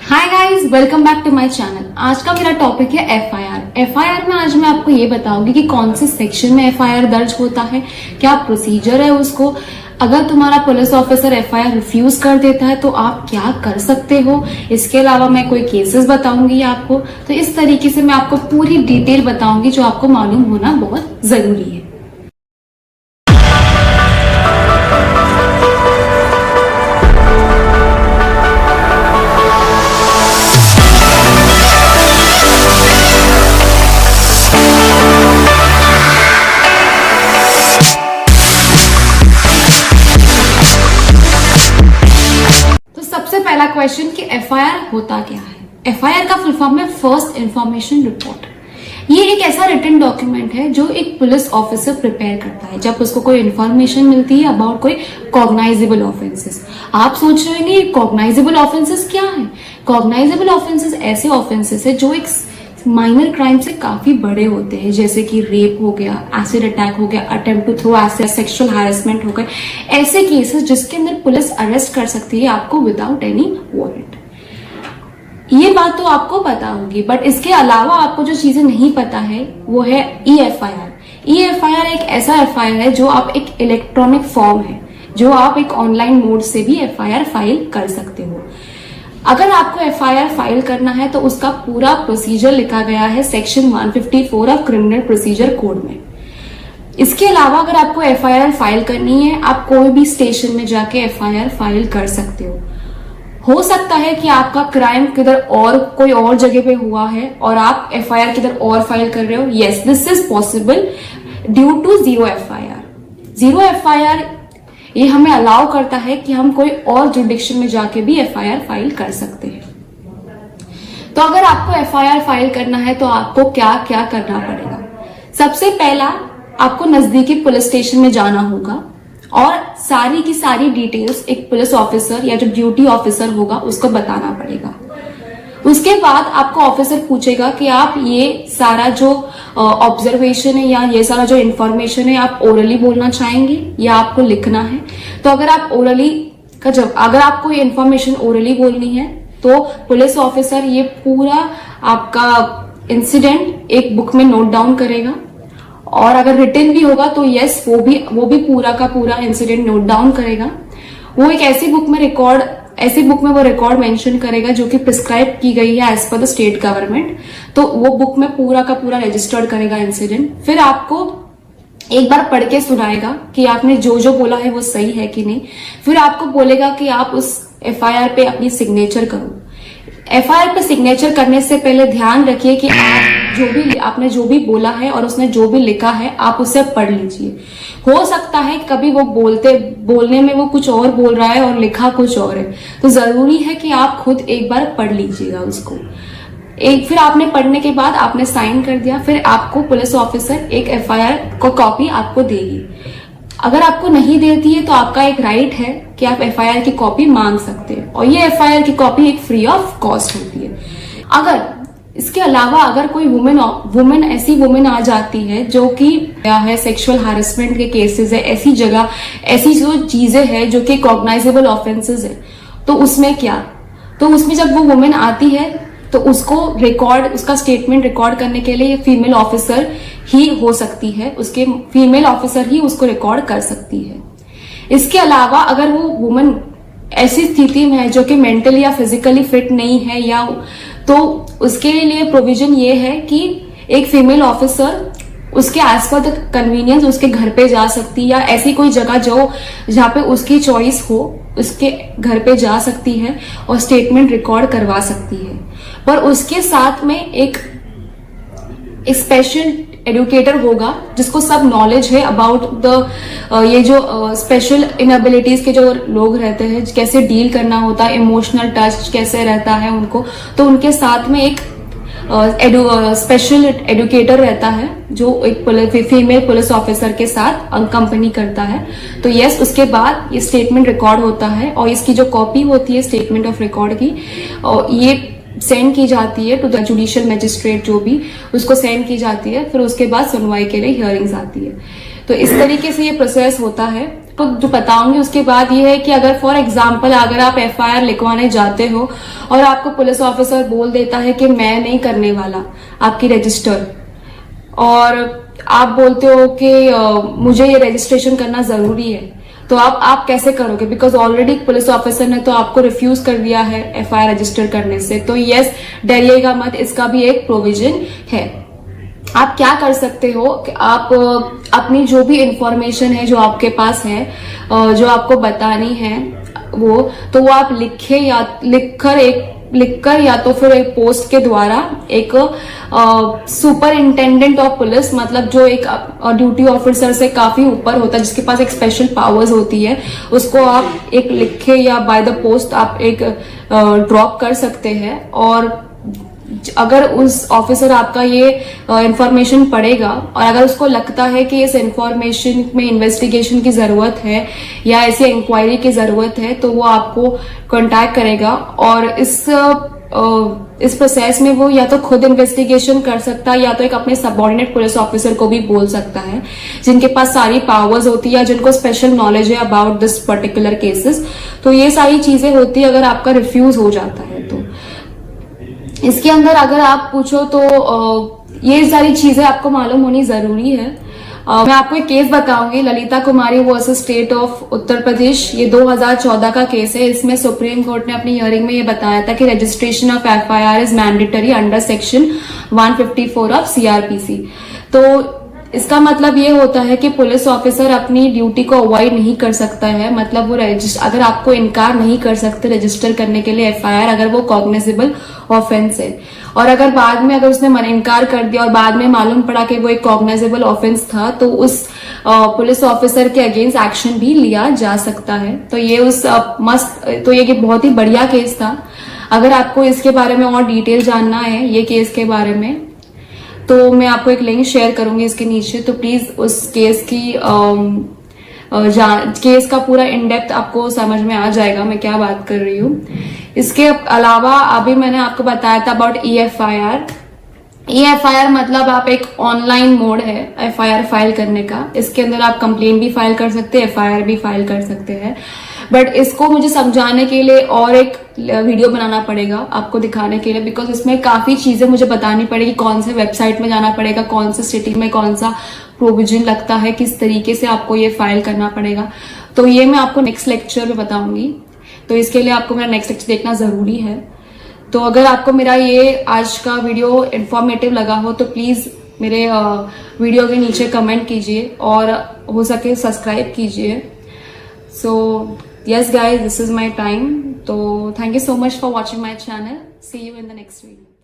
Hi guys, welcome back to my channel. आज का मेरा टॉपिक है एफआईआर। एफआईआर में आज मैं आपको ये बताऊंगी कि कौन से सेक्शन में एफआईआर दर्ज होता है, क्या प्रोसीजर है उसको। अगर तुम्हारा पुलिस ऑफिसर एफआईआर रिफ्यूज कर देता है तो आप क्या कर सकते हो। इसके अलावा मैं कोई केसेस बताऊंगी आपको। तो इस तरीके से मैं आपको पूरी डिटेल बताऊंगी जो आपको मालूम होना बहुत जरूरी है। पहला क्वेश्चन कि एफआईआर होता क्या है। एफआईआर का फुल फॉर्म है फर्स्ट इंफॉर्मेशन रिपोर्ट। ये एक ऐसा रिटन डॉक्यूमेंट है जो एक पुलिस ऑफिसर प्रिपेयर करता है जब उसको कोई इन्फॉर्मेशन मिलती है अबाउट कोई कॉग्नाइजेबल ऑफेंसेस। आप सोच रहे होंगे कॉग्नाइजेबल ऑफेंसेस क्या है। कॉग्नाइजेबल ऑफेंसेस ऐसे ऑफेंसेस है जो एक माइनर क्राइम से काफी बड़े होते हैं, जैसे कि रेप हो गया, एसिड अटैक हो गया, attempt to throw acid, sexual harassment हो गए। ऐसे केसेस जिसके अंदर पुलिस अरेस्ट कर सकती है आपको विदाउट एनी वारंट। ये बात तो आपको पता होगी, बट इसके अलावा आपको जो चीजें नहीं पता है वो है ईएफआईआर। ईएफआईआर एक ऐसा एफआईआर है जो आप एक इलेक्ट्रॉनिक फॉर्म है जो आप एक ऑनलाइन मोड से भी एफआईआर फाइल कर सकते हो। अगर आपको एफआईआर फाइल करना है तो उसका पूरा प्रोसीजर लिखा गया है section 154 of criminal procedure code में। इसके अलावा अगर आपको एफआईआर फाइल करनी है आप कोई भी स्टेशन में जाके एफआईआर फाइल कर सकते हो सकता है कि आपका क्राइम किधर और कोई और जगह पे हुआ है और आप एफआईआर किधर और फाइल कर रहे हो। Yes, this is possible due to zero F. Zero F I R allow करता है कि हम कोई और जुडिक्शन में जाके भी एफआईआर फाइल कर सकते हैं। तो अगर आपको एफआईआर फाइल करना है तो आपको क्या क्या करना पड़ेगा। सबसे पहला, आपको नजदीकी पुलिस स्टेशन में जाना होगा और सारी की सारी डिटेल्स एक पुलिस ऑफिसर या जो ड्यूटी ऑफिसर होगा उसको बताना पड़ेगा। उसके बाद आपको ऑफिसर पूछेगा कि आप ये सारा जो ऑब्जर्वेशन है या ये सारा जो इन्फॉर्मेशन है आप ओरली बोलना चाहेंगे या आपको लिखना है। तो अगर आप ओरली का अगर आपको ये इन्फॉर्मेशन ओरली बोलनी है तो पुलिस ऑफिसर ये पूरा आपका इंसिडेंट एक बुक में नोट डाउन करेगा, और अगर रिटन भी होगा तो यस वो भी पूरा का पूरा इंसिडेंट नोट डाउन करेगा। वो एक ऐसी बुक में वो रिकॉर्ड मेंशन करेगा जो कि प्रिस्क्राइब की गई है as per the state government. तो वो बुक में पूरा का पूरा रजिस्टर्ड करेगा इंसिडेंट। फिर आपको एक बार पढ़ के सुनाएगा कि आपने जो जो बोला है वो सही है कि नहीं। फिर आपको बोलेगा कि आप उस एफआईआर पे अपनी सिग्नेचर करो। एफआईआर पे सिग्नेचर करने से पहले ध्यान रखिए कि आपने जो भी बोला है और उसने जो भी लिखा है आप उसे पढ़ लीजिए। हो सकता है कभी वो बोलने में वो कुछ और बोल रहा है और लिखा कुछ और है, तो जरूरी है कि आप खुद एक बार पढ़ लीजिएगा उसको। फिर आपने पढ़ने के बाद आपने साइन कर दिया, फिर आपको पुलिस ऑफिसर एक एफआईआर को कॉपी आपको देगी। अगर आपको नहीं देती है तो आपका एक राइट है कि आप एफआईआर की कॉपी मांग सकते हैं, और ये एफआईआर की कॉपी एक फ्री ऑफ कॉस्ट होती है। अगर इसके अलावा अगर कोई ऐसी वुमेन आ जाती है जो कि है सेक्सुअल हैरेसमेंट के केसेस है, ऐसी जो चीजें हैं जो कि कॉग्नाइजेबल ऑफेंसेस है, तो उसमें क्या, तो उसमें जब वो वुमेन आती है तो उसका स्टेटमेंट रिकॉर्ड करने के लिए फीमेल ऑफिसर ही हो सकती है, फीमेल ऑफिसर ही उसको रिकॉर्ड कर सकती है। इसके अलावा अगर वो वुमन ऐसी स्थिति में है जो कि मेंटली या फिजिकली फिट नहीं है तो उसके लिए प्रोविजन ये है कि एक फीमेल ऑफिसर उसके एज पर द कन्वीनियंस उसके घर पे जा सकती है, या ऐसी कोई जगह जहाँ पे उसकी चॉइस हो उसके घर पे जा सकती है और स्टेटमेंट रिकॉर्ड करवा सकती है। पर उसके साथ में एक स्पेशल एडुकेटर होगा जिसको सब नॉलेज है अबाउट ये जो स्पेशल इनएबिलिटीज के जो लोग रहते हैं, कैसे डील करना होता है, इमोशनल टच कैसे रहता है उनको, तो उनके साथ में एक स्पेशल एडुकेटर रहता है जो एक फीमेल पुलिस ऑफिसर के साथ कंपनी करता है। तो यस, उसके बाद ये स्टेटमेंट रिकॉर्ड होता है और इसकी जो कॉपी होती है स्टेटमेंट ऑफ रिकॉर्ड की, और ये सेंड की जाती है टू द जुडिशियल मजिस्ट्रेट, जो भी उसको सेंड की जाती है। फिर उसके बाद सुनवाई के लिए हियरिंग्स आती है। तो इस तरीके से ये प्रोसेस होता है। को जो बताऊंगी उसके बाद ये है कि अगर फॉर एग्जाम्पल अगर आप FIR लिखवाने जाते हो और आपको पुलिस ऑफिसर बोल देता है कि मैं नहीं करने वाला आपकी रजिस्टर, और आप बोलते हो कि मुझे ये रजिस्ट्रेशन करना जरूरी है, तो आप कैसे करोगे? बिकॉज ऑलरेडी पुलिस ऑफिसर ने तो आपको रिफ्यूज कर दिया है FIR रजिस्टर करने से। तो यस, डरिएगा मत, इसका भी एक प्रोविजन है। आप क्या कर सकते हो कि आप अपनी जो भी इंफॉर्मेशन है जो आपके पास है, जो आपको बतानी है वो आप लिखकर या तो फिर एक पोस्ट के द्वारा एक सुपरिंटेंडेंट ऑफ पुलिस, मतलब जो एक ड्यूटी ऑफिसर से काफी ऊपर होता है, जिसके पास एक स्पेशल पावर्स होती है, उसको आप एक लिखे या बाय द पोस्ट आप एक ड्रॉप कर सकते हैं। और अगर उस ऑफिसर आपका ये इंफॉर्मेशन पढ़ेगा और अगर उसको लगता है कि इस इंफॉर्मेशन में इन्वेस्टिगेशन की जरूरत है या ऐसी इंक्वायरी की जरूरत है, तो वो आपको कांटेक्ट करेगा और इस प्रोसेस में वो या तो खुद इन्वेस्टिगेशन कर सकता है या तो एक अपने सबऑर्डिनेट पुलिस ऑफिसर को भी बोल सकता है, जिनके पास सारी पावर्स होती है या जिनको स्पेशल नॉलेज है अबाउट दिस पर्टिकुलर केसेस। तो ये सारी चीजें होती है अगर आपका रिफ्यूज हो जाता है। तो इसके अंदर अगर आप पूछो तो ये सारी चीजें आपको मालूम होनी जरूरी है। मैं आपको एक केस बताऊंगी, ललिता कुमारी versus state of Uttar Pradesh. ये 2014 का केस है। इसमें सुप्रीम कोर्ट ने अपनी हियरिंग में ये बताया था कि registration of FIR is mandatory under section 154 of CRPC। तो इसका मतलब ये होता है कि पुलिस ऑफिसर अपनी ड्यूटी को अवॉइड नहीं कर सकता है। मतलब वो अगर आपको इनकार नहीं कर सकते रजिस्टर करने के लिए FIR, अगर वो कॉग्निजेबल ऑफेंस है, और अगर बाद में अगर उसने इनकार कर दिया और बाद में मालूम पड़ा कि वो एक कॉग्निजेबल ऑफेंस था, तो उस पुलिस ऑफिसर के अगेंस्ट एक्शन भी लिया जा सकता है। तो ये बहुत ही बढ़िया केस था। अगर आपको इसके बारे में और डिटेल जानना है ये केस के बारे में, तो मैं आपको एक लिंक शेयर करूंगी इसके नीचे, तो प्लीज उस केस की केस का पूरा इन डेप्थ आपको समझ में आ जाएगा मैं क्या बात कर रही हूँ। इसके अलावा अभी मैंने आपको बताया था अबाउट EFIR। EFIR मतलब आप एक ऑनलाइन मोड है FIR फाइल करने का। इसके अंदर आप कंप्लेन भी फाइल कर सकते हैं, FIR भी फाइल कर सकते हैं। बट इसको मुझे समझाने के लिए और एक वीडियो बनाना पड़ेगा आपको दिखाने के लिए, बिकॉज इसमें काफी चीजें मुझे बतानी पड़ेगी। कौन से वेबसाइट में जाना पड़ेगा, कौन से सिटी में कौन सा प्रोविजन लगता है, किस तरीके से आपको ये फाइल करना पड़ेगा। तो ये मैं आपको नेक्स्ट लेक्चर में बताऊंगी। तो इसके लिए आपको मेरा नेक्स्ट लेक्चर देखना जरूरी है। तो अगर आपको मेरा ये आज का वीडियो इंफॉर्मेटिव लगा हो तो प्लीज मेरे वीडियो के नीचे कमेंट कीजिए और हो सके सब्सक्राइब कीजिए। सो yes guys, this is my time. So thank you so much for watching my channel. See you in the next video.